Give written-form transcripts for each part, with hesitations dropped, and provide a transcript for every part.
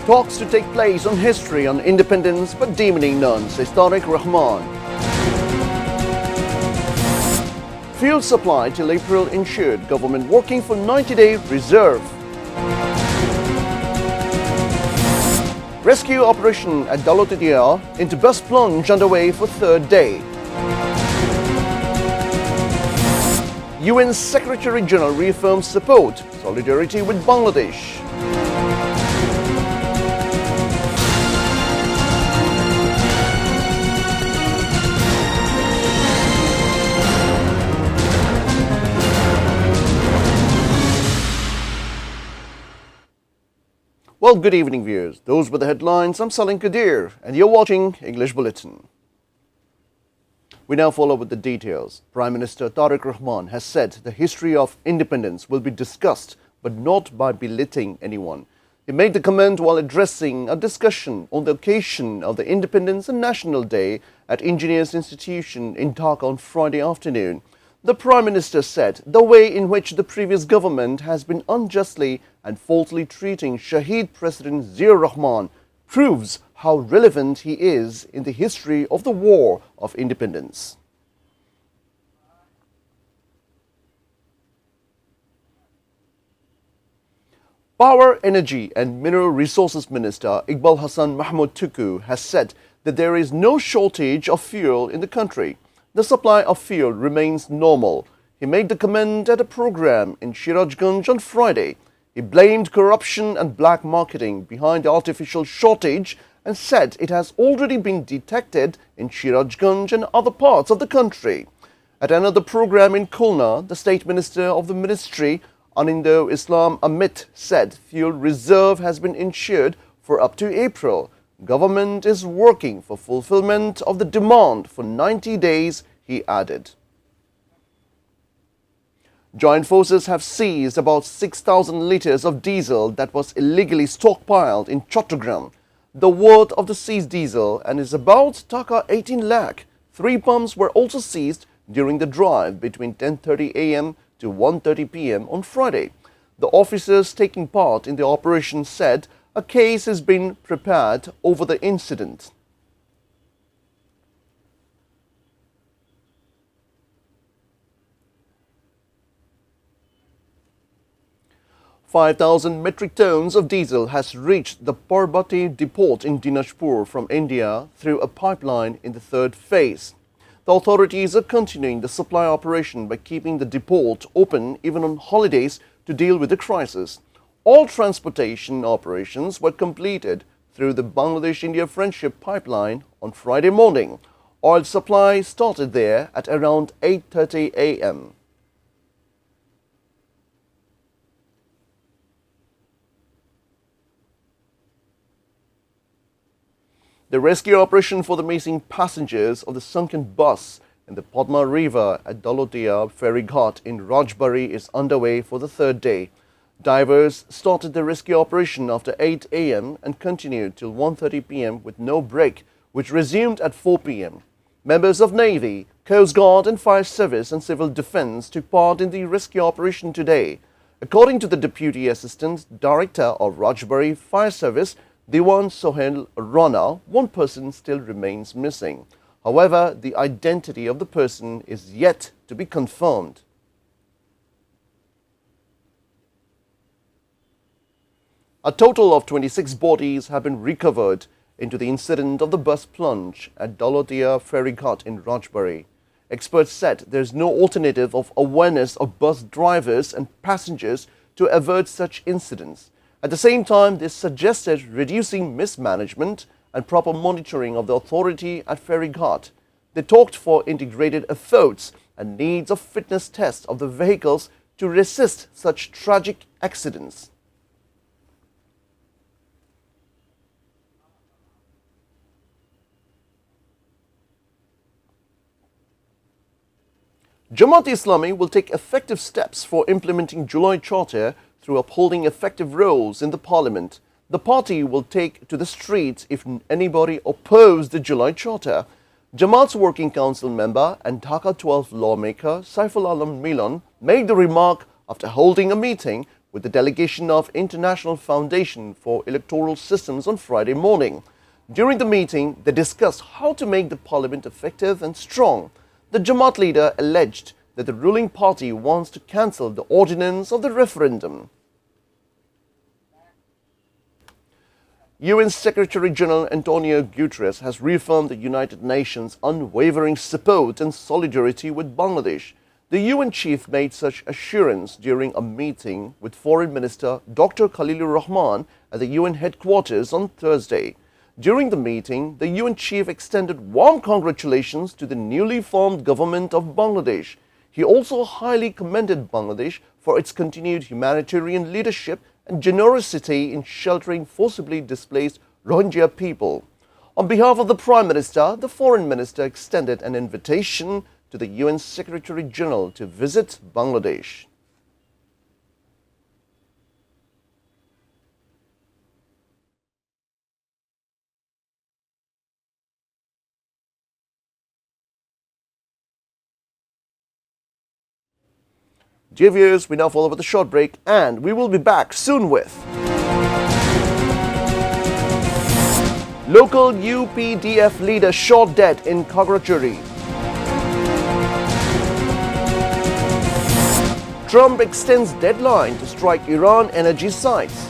Talks to take place on history on independence but demeaning none, says Tariq Rahman. Fuel supply till April ensured, government working for 90-day reserve. Rescue operation at Daulatdia into bus plunge underway for third day. UN Secretary General reaffirms support, solidarity with Bangladesh. Well, good evening, viewers. Those were the headlines. I'm Salim Kadir, and you're watching English Bulletin. We now follow with the details. Prime Minister Tariq Rahman has said the history of independence will be discussed, but not by belittling anyone. He made the comment while addressing a discussion on the occasion of the Independence and National Day at Engineers Institution in Dhaka on Friday afternoon. The Prime Minister said the way in which the previous government has been unjustly and falsely treating Shaheed President Ziaur Rahman proves how relevant he is in the history of the War of Independence. Power, Energy and Mineral Resources Minister Iqbal Hassan Mahmood Tuku has said that there is no shortage of fuel in the country. The supply of fuel remains normal. He made the comment at a program in Sirajganj on Friday. He blamed corruption and black marketing behind the artificial shortage and said it has already been detected in Sirajganj and other parts of the country. At another program in Khulna, the State Minister of the Ministry, Anindo Islam Amit, said fuel reserve has been ensured for up to April. Government is working for fulfillment of the demand for 90 days, he added. Joint forces have seized about 6,000 litres of diesel that was illegally stockpiled in Chattogram. The worth of the seized diesel and is about Taka 18 lakh. 3 pumps were also seized during the drive between 10:30 a.m. to 1:30 p.m. on Friday. The officers taking part in the operation said a case has been prepared over the incident. "5,000 metric tons of diesel has reached the Parbati depot in Dinajpur from India through a pipeline in the third phase. The authorities are continuing the supply operation by keeping the depot open even on holidays to deal with the crisis. All transportation operations were completed through the Bangladesh-India Friendship Pipeline on Friday morning. Oil supply started there at around 8:30 a.m. The rescue operation for the missing passengers of the sunken bus in the Padma River at Daulatdia ferry ghat in Rajbari is underway for the third day. Divers started the rescue operation after 8 a.m. and continued till 1:30 p.m. with no break, which resumed at 4 p.m. Members of Navy, Coast Guard and Fire Service and Civil Defence took part in the rescue operation today. According to the Deputy Assistant Director of Rajbari Fire Service, Diwan Sohail Rana, one person still remains missing. However, the identity of the person is yet to be confirmed. A total of 26 bodies have been recovered into the incident of the bus plunge at Daulatdia ferry ghat in Rajbari. Experts said there is no alternative of awareness of bus drivers and passengers to avert such incidents. At the same time, this suggested reducing mismanagement and proper monitoring of the authority at ferry ghat. They talked for integrated efforts and needs of fitness tests of the vehicles to resist such tragic accidents. Jamaat Islamic will take effective steps for implementing July Charter through upholding effective roles in the parliament. The party will take to the streets if anybody opposes the July Charter. Jamaat's Working Council member and Dhaka 12 lawmaker Saiful Alam Milan made the remark after holding a meeting with the delegation of International Foundation for Electoral Systems on Friday morning. During the meeting, they discussed how to make the parliament effective and strong. The Jamaat leader alleged that the ruling party wants to cancel the ordinance of the referendum. UN Secretary-General Antonio Guterres has reaffirmed the United Nations' unwavering support and solidarity with Bangladesh. The UN chief made such assurance during a meeting with Foreign Minister Dr. Khalilur Rahman at the UN headquarters on Thursday. During the meeting, the UN chief extended warm congratulations to the newly formed government of Bangladesh. He also highly commended Bangladesh for its continued humanitarian leadership and generosity in sheltering forcibly displaced Rohingya people. On behalf of the Prime Minister, the Foreign Minister extended an invitation to the UN Secretary-General to visit Bangladesh. Dear viewers, we now follow with a short break and we will be back soon with local UPDF leader shot dead in Khagratchari. Trump extends deadline to strike Iran energy sites.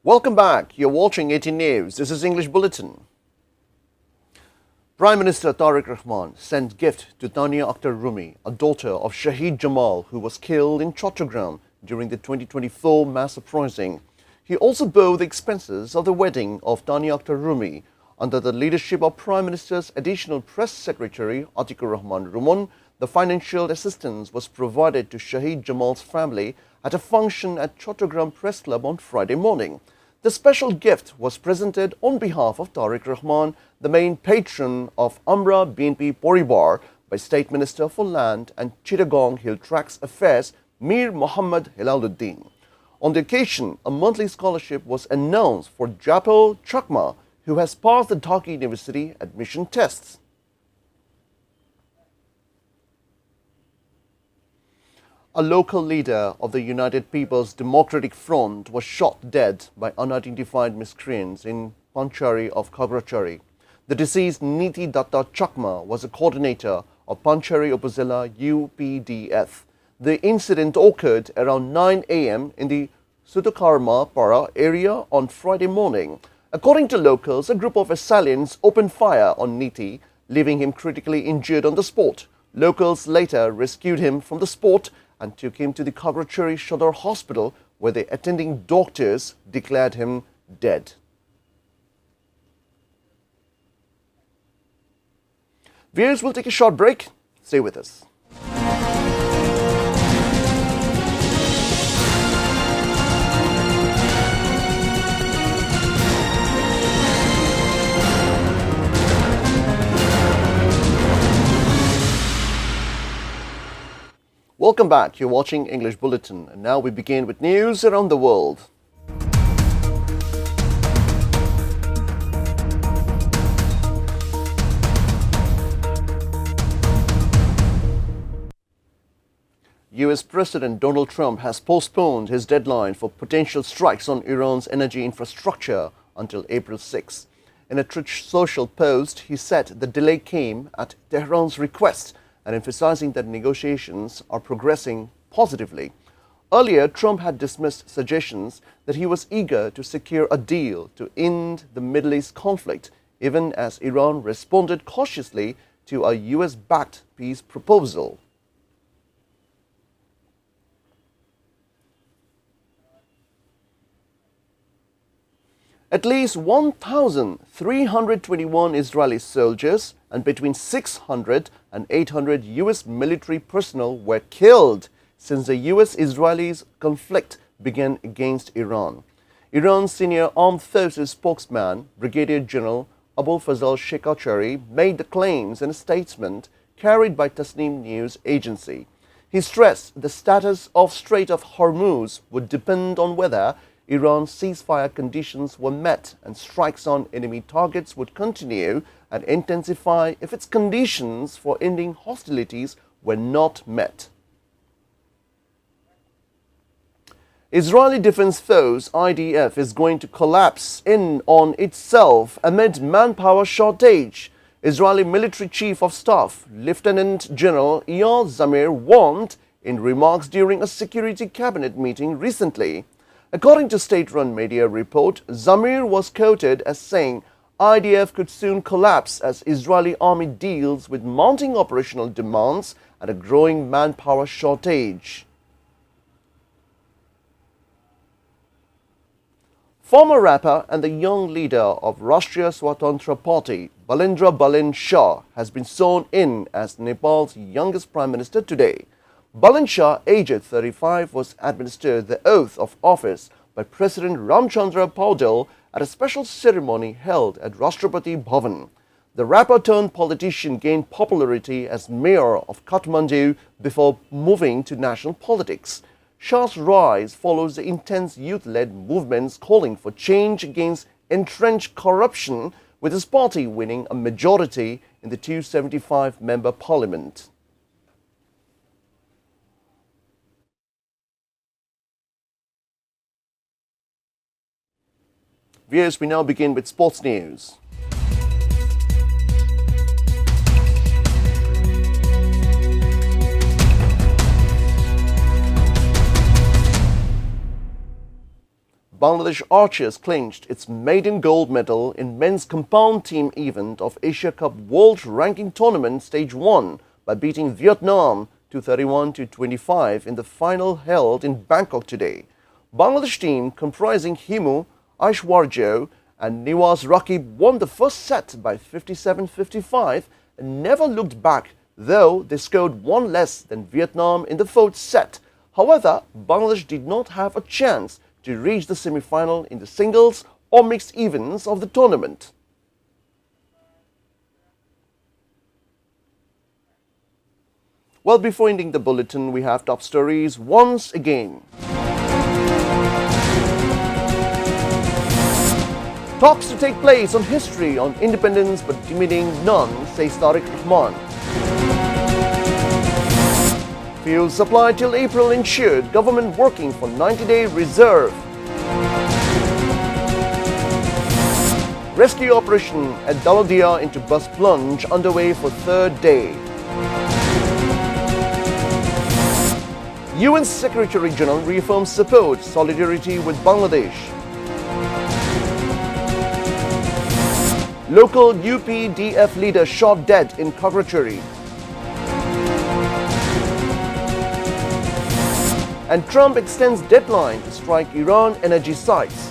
Welcome back. You're watching ATN News. This is English Bulletin. Prime Minister Tariq Rahman sent gift to Tania Akhtar Rumi, a daughter of Shahid Jamal, who was killed in Chattogram during the 2024 mass uprising. He also bore the expenses of the wedding of Tania Akhtar Rumi. Under the leadership of Prime Minister's additional press secretary, Atikur Rahman Rumun, the financial assistance was provided to Shahid Jamal's family at a function at Chattogram Press Club on Friday morning. The special gift was presented on behalf of Tariq Rahman, the main patron of Amra BNP Poribar, by State Minister for Land and Chittagong Hill Tracts Affairs, Mir Mohammad Hilaluddin. On the occasion, a monthly scholarship was announced for Japo Chakma, who has passed the Dhaka University admission tests. A local leader of the United People's Democratic Front was shot dead by unidentified miscreants in Panchari of Khagratchari. The deceased Niti Datta Chakma was a coordinator of Panchari Upazila UPDF. The incident occurred around 9 a.m. in the Sutukarma Para area on Friday morning. According to locals, a group of assailants opened fire on Niti, leaving him critically injured on the spot. Locals later rescued him from the spot and took him to the Khagratchari Shodor Hospital, where the attending doctors declared him dead. Viewers, will take a short break. Stay with us. Welcome back. You're watching English Bulletin, and now we begin with news around the world. US President Donald Trump has postponed his deadline for potential strikes on Iran's energy infrastructure until April 6. In a Truth Social post, he said the delay came at Tehran's request and emphasizing that negotiations are progressing positively. Earlier, Trump had dismissed suggestions that he was eager to secure a deal to end the Middle East conflict, even as Iran responded cautiously to a US-backed peace proposal. At least 1,321 Israeli soldiers and between 600 and 800 US military personnel were killed since the US-Israeli conflict began against Iran. Iran's senior armed forces spokesman, Brigadier General Abu Fazal Shekachari, made the claims in a statement carried by Tasnim news agency. He stressed the status of Strait of Hormuz would depend on whether Iran's ceasefire conditions were met, and strikes on enemy targets would continue and intensify if its conditions for ending hostilities were not met. Israeli Defense Force IDF is going to collapse in on itself amid manpower shortage. Israeli Military Chief of Staff Lieutenant General Eyal Zamir warned in remarks during a security cabinet meeting recently. According to state-run media report, Zamir was quoted as saying IDF could soon collapse as Israeli army deals with mounting operational demands and a growing manpower shortage. Former rapper and the young leader of Rashtriya Swatantra Party, Balendra Shah, has been sworn in as Nepal's youngest Prime Minister today. Balen Shah, aged 35, was administered the oath of office by President Ramchandra Paudel at a special ceremony held at Rashtrapati Bhavan. The rapper-turned-politician gained popularity as mayor of Kathmandu before moving to national politics. Shah's rise follows the intense youth-led movements calling for change against entrenched corruption, with his party winning a majority in the 275-member parliament. Viewers, we now begin with sports news. Bangladesh archers clinched its maiden gold medal in men's compound team event of Asia Cup World Ranking Tournament Stage 1 by beating Vietnam 231-25 in the final held in Bangkok today. Bangladesh team comprising Himu, Aishwarjo and Niwaz Rakib won the first set by 57-55 and never looked back, though they scored one less than Vietnam in the fourth set. However, Bangladesh did not have a chance to reach the semi-final in the singles or mixed events of the tournament. Well, before ending the bulletin, we have top stories once again. Talks to take place on history on independence but demeaning none, says Tariq Rahman. Fuel supply till April ensured, government working for 90-day reserve. Rescue operation at Daulatdia into bus plunge underway for third day. UN Secretary General reaffirms support, solidarity with Bangladesh. Local UPDF leader shot dead in Khagrachari. And Trump extends deadline to strike Iran energy sites.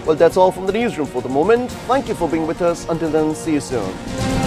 Well, that's all from the newsroom for the moment. Thank you for being with us. Until then, see you soon.